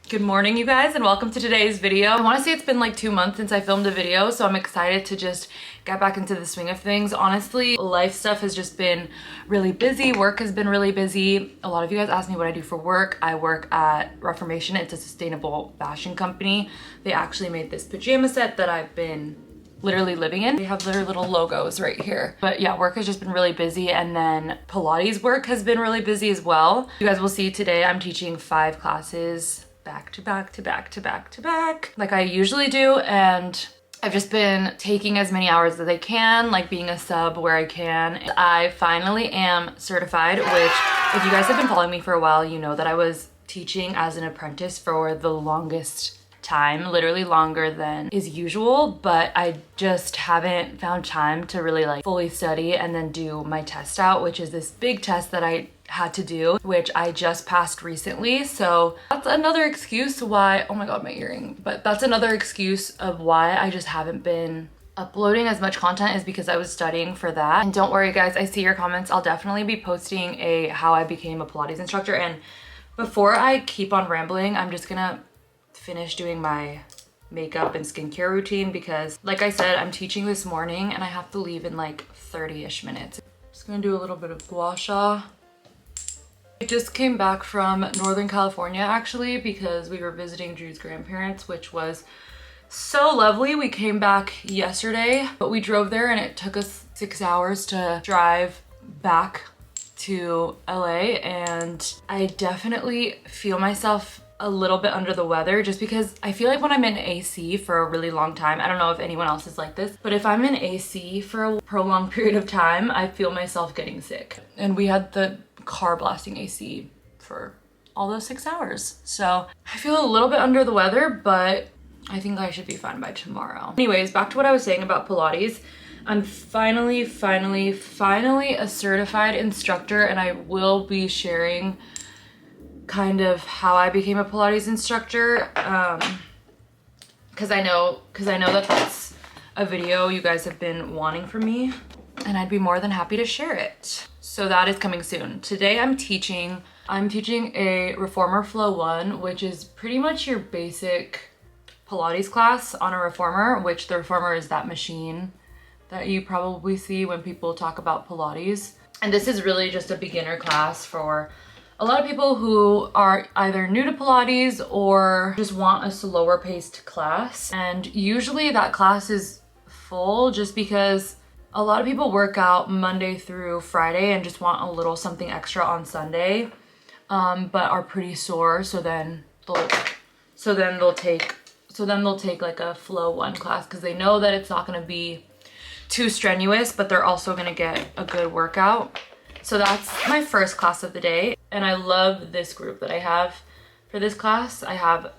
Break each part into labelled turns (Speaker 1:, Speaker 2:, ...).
Speaker 1: Good morning, you guys, and welcome to today's video. I want to say it's been like 2 months since I filmed a video, so I'm excited to just get back into the swing of things. Honestly, life stuff has just been really busy. Work has been really busy. A lot of you guys ask me what I do for work. I work at Reformation. It's a sustainable fashion company. They actually made this pajama set that I've been literally living in. They have their little logos right here. But yeah, work has just been really busy, and then Pilates work has been really busy as well. You guys will see today I'm teaching 5 classes back to back to back to back to back like I usually do, and I've just been taking as many hours as I can, like being a sub where I can. I finally am certified, which if you guys have been following me for a while, you know that I was teaching as an apprentice for the longest time, literally longer than is usual, but I just haven't found time to really like fully study and then do my test out, which is this big test that I had to do, which I just passed recently. So that's another excuse why, oh my god, my earring, but that's another excuse of why I just haven't been uploading as much content, is because I was studying for that. And don't worry guys, I see your comments. I'll definitely be posting a how I became a Pilates instructor. And before I keep on rambling, I'm just gonna finish doing my makeup and skincare routine, because like I said, I'm teaching this morning and I have to leave in like 30-ish minutes. Just gonna do a little bit of gua sha. I just came back from Northern California actually, because we were visiting Drew's grandparents, which was so lovely. We came back yesterday, but we drove there and it took us 6 hours to drive back to LA, and I definitely feel myself a little bit under the weather, just because I feel like when I'm in AC for a really long time, I don't know if anyone else is like this, but if I'm in AC for a prolonged period of time, I feel myself getting sick. And we had the car blasting AC for all those 6 hours. So I feel a little bit under the weather, but I think I should be fine by tomorrow. Anyways, back to what I was saying about Pilates. I'm finally a certified instructor, and I will be sharing kind of how I became a Pilates instructor, because I know that that's a video you guys have been wanting from me, and I'd be more than happy to share it. So that is coming soon. Today I'm teaching a Reformer Flow 1, which is pretty much your basic Pilates class on a Reformer, which the Reformer is that machine that you probably see when people talk about Pilates. And this is really just a beginner class for a lot of people who are either new to Pilates or just want a slower paced class. And usually that class is full just because a lot of people work out Monday through Friday and just want a little something extra on Sunday, but are pretty sore. So then they'll take like a Flow 1 class, because they know that it's not going to be too strenuous, but they're also going to get a good workout. So that's my first class of the day, and I love this group that I have for this class. I have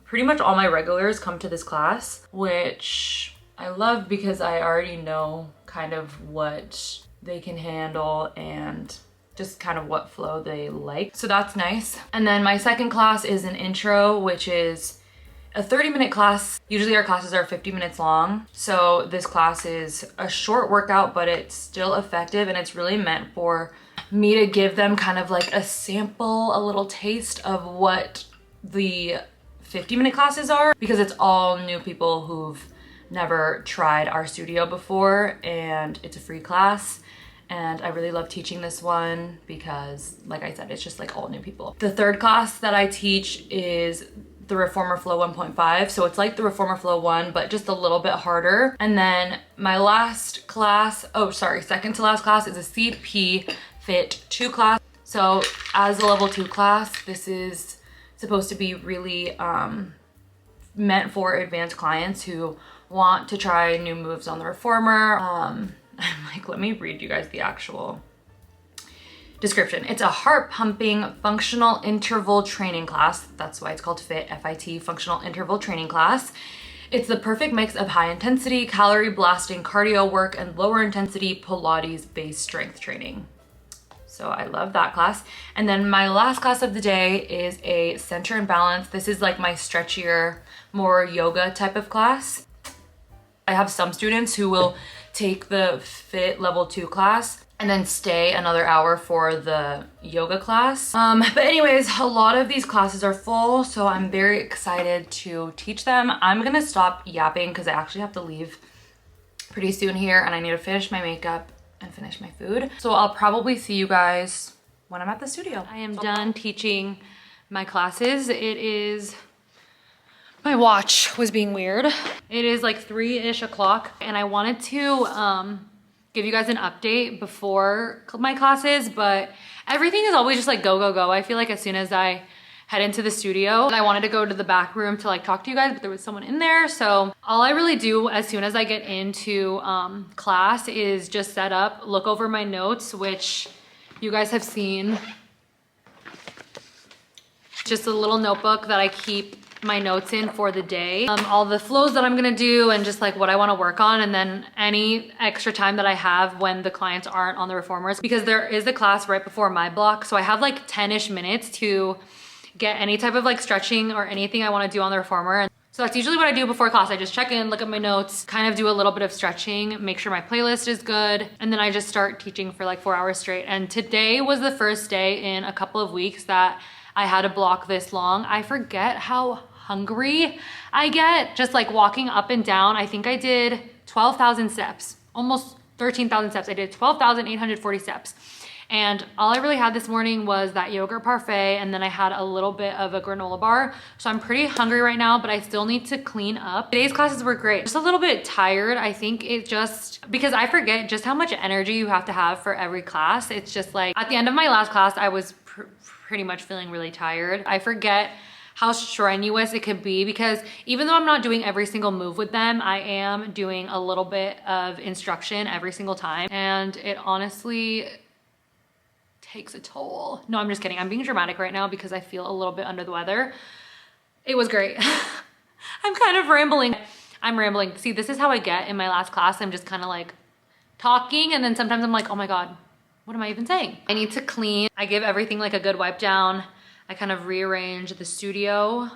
Speaker 1: pretty much all my regulars come to this class, which I love because I already know kind of what they can handle and just kind of what flow they like. So that's nice. And then my second class is an intro, which is a 30-minute class. Usually our classes are 50 minutes long. So this class is a short workout, but it's still effective, and it's really meant for me to give them kind of like a sample, a little taste of what the 50-minute classes are, because it's all new people who've never tried our studio before, and it's a free class. And I really love teaching this one because, like I said, it's just like all new people. The third class that I teach is the Reformer Flow 1.5. So it's like the Reformer Flow 1, but just a little bit harder. And then my last class, second to last class is a CP Fit 2 class. So as a level 2 class, this is supposed to be really meant for advanced clients who want to try new moves on the Reformer. I'm like, let me read you guys the actual description. It's a heart pumping functional interval training class. That's why it's called FIT, F-I-T, functional interval training class. It's the perfect mix of high intensity, calorie blasting cardio work and lower intensity Pilates based strength training. So I love that class. And then my last class of the day is a center and balance. This is like my stretchier, more yoga type of class. I have some students who will take the FIT level 2 class and then stay another hour for the yoga class. But anyways, a lot of these classes are full, so I'm very excited to teach them. I'm gonna stop yapping because I actually have to leave pretty soon here and I need to finish my makeup and finish my food. So I'll probably see you guys when I'm at the studio. I am done teaching my classes. It is, my watch was being weird. It is like 3-ish o'clock and I wanted to give you guys an update before my classes, but everything is always just like go, go, go. I feel like as soon as I head into the studio, I wanted to go to the back room to like talk to you guys, but there was someone in there. So all I really do as soon as I get into class is just set up, look over my notes, which you guys have seen. Just a little notebook that I keep my notes in for the day. All the flows that I'm gonna do and just like what I wanna work on, and then any extra time that I have when the clients aren't on the reformers, because there is a class right before my block. So I have like 10-ish minutes to get any type of like stretching or anything I wanna do on the reformer. And so that's usually what I do before class. I just check in, look at my notes, kind of do a little bit of stretching, make sure my playlist is good, and then I just start teaching for like 4 hours straight. And today was the first day in a couple of weeks that I had a block this long. I forget how hungry I get just like walking up and down. I think I did 12,000 steps, almost 13,000 steps. I did 12,840 steps. And all I really had this morning was that yogurt parfait, and then I had a little bit of a granola bar. So I'm pretty hungry right now, but I still need to clean up. Today's classes were great. Just a little bit tired. I think it just, because I forget just how much energy you have to have for every class. It's just like, at the end of my last class, I was pretty much feeling really tired. I forget how strenuous it could be, because even though I'm not doing every single move with them, I am doing a little bit of instruction every single time. And it honestly takes a toll. No, I'm just kidding. I'm being dramatic right now because I feel a little bit under the weather. It was great. I'm kind of rambling. I'm rambling. See, this is how I get in my last class. I'm just kind of like talking, and then sometimes I'm like, oh my God, what am I even saying? I need to clean. I give everything like a good wipe down. I kind of rearrange the studio,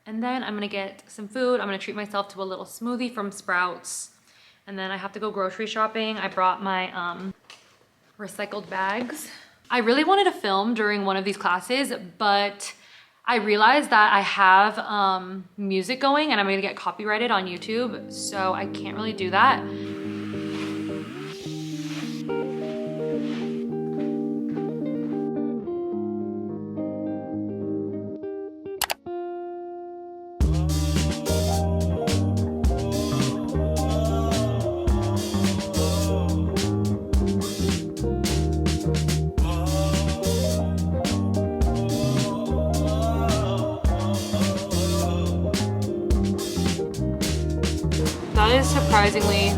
Speaker 1: and then I'm gonna get some food. I'm gonna treat myself to a little smoothie from Sprouts, and then I have to go grocery shopping. I brought my recycled bags. I really wanted to film during one of these classes, but I realized that I have music going and I'm gonna get copyrighted on YouTube, so I can't really do that. That is surprisingly,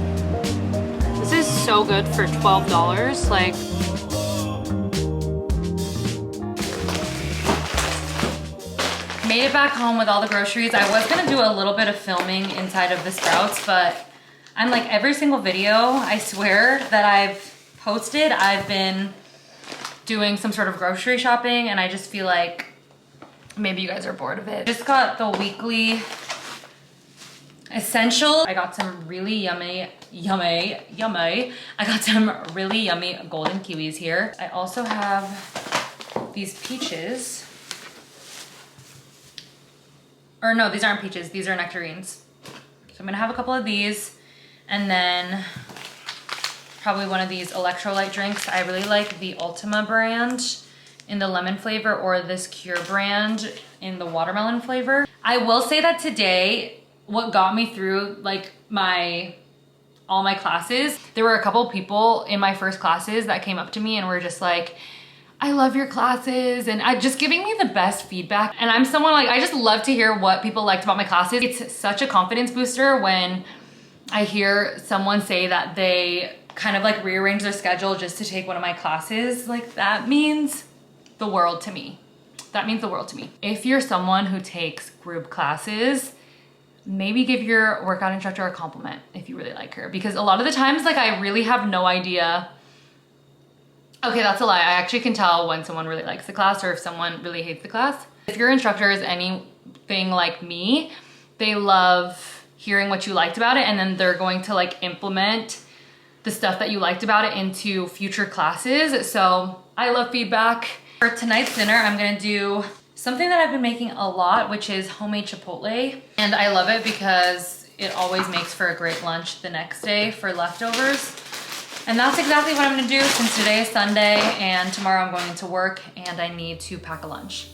Speaker 1: this is so good for $12. Like, made it back home with all the groceries. I was gonna do a little bit of filming inside of the Sprouts, but I'm like, every single video, I swear, that I've posted, I've been doing some sort of grocery shopping, and I just feel like maybe you guys are bored of it. Just got the weekly essential. I got some really yummy. I got some really yummy golden kiwis here. I also have these peaches. Or no, these aren't peaches, these are nectarines. So I'm gonna have a couple of these, and then probably one of these electrolyte drinks. I really like the Ultima brand in the lemon flavor, or this Cure brand in the watermelon flavor. I will say that today, what got me through like all my classes, there were a couple people in my first classes that came up to me and were just like, I love your classes, and just giving me the best feedback. And I'm someone like, I just love to hear what people liked about my classes. It's such a confidence booster when I hear someone say that they kind of like rearrange their schedule just to take one of my classes. Like, that means the world to me. That means the world to me. If you're someone who takes group classes, maybe give your workout instructor a compliment if you really like her, because a lot of the times, like, I really have no idea. Okay, that's a lie. I actually can tell when someone really likes the class or if someone really hates the class. If your instructor is anything like me, they love hearing what you liked about it, and then they're going to like implement the stuff that you liked about it into future classes. So I love feedback. For tonight's dinner, I'm gonna do something that I've been making a lot, which is homemade chipotle. And I love it because it always makes for a great lunch the next day for leftovers. And that's exactly what I'm gonna do since today is Sunday and tomorrow I'm going into work and I need to pack a lunch.